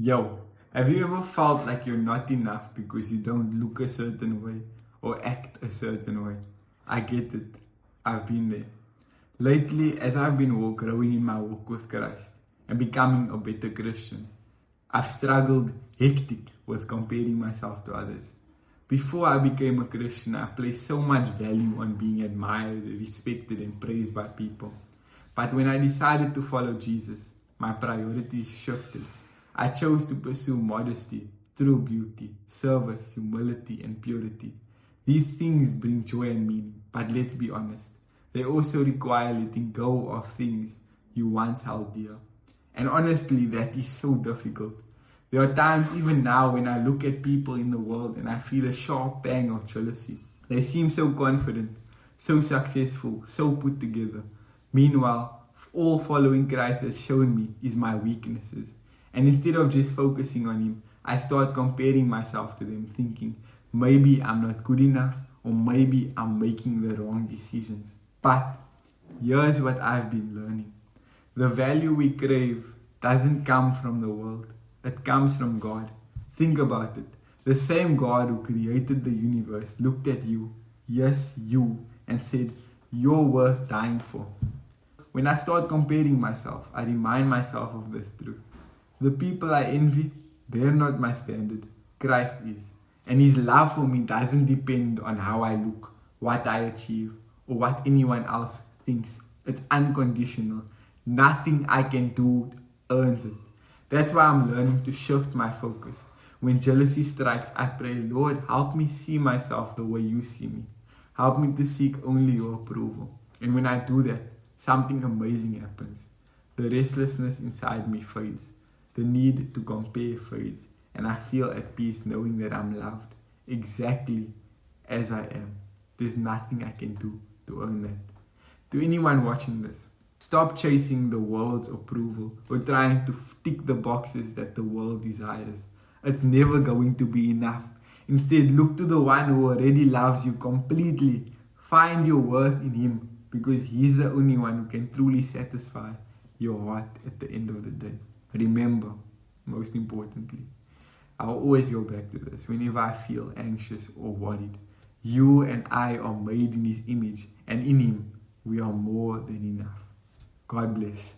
Yo, have you ever felt like you're not enough because you don't look a certain way or act a certain way? I get it. I've been there. Lately, as I've been growing in my walk with Christ and becoming a better Christian, I've struggled hectic with comparing myself to others. Before I became a Christian, I placed so much value on being admired, respected, and praised by people. But when I decided to follow Jesus, my priorities shifted. I chose to pursue modesty, true beauty, service, humility, and purity. These things bring joy and meaning, but let's be honest, they also require letting go of things you once held dear. And honestly, that is so difficult. There are times, even now, when I look at people in the world and I feel a sharp pang of jealousy. They seem so confident, so successful, so put together. Meanwhile, all following Christ has shown me is my weaknesses. And instead of just focusing on Him, I start comparing myself to them, thinking maybe I'm not good enough or maybe I'm making the wrong decisions. But here's what I've been learning. The value we crave doesn't come from the world, it comes from God. Think about it. The same God who created the universe looked at you, yes, you, and said, "You're worth dying for." When I start comparing myself, I remind myself of this truth. The people I envy, they're not my standard. Christ is. And His love for me doesn't depend on how I look, what I achieve, or what anyone else thinks. It's unconditional. Nothing I can do earns it. That's why I'm learning to shift my focus. When jealousy strikes, I pray, "Lord, help me see myself the way you see me. Help me to seek only your approval." And when I do that, something amazing happens. The restlessness inside me fades. The need to compare fades. And I feel at peace knowing that I'm loved exactly as I am. There's nothing I can do to earn that. To anyone watching this, stop chasing the world's approval or trying to tick the boxes that the world desires. It's never going to be enough. Instead, look to the one who already loves you completely. Find your worth in Him because He's the only one who can truly satisfy your heart at the end of the day. Remember, most importantly, I'll always go back to this whenever I feel anxious or worried. You and I are made in His image, and in Him, we are more than enough. God bless.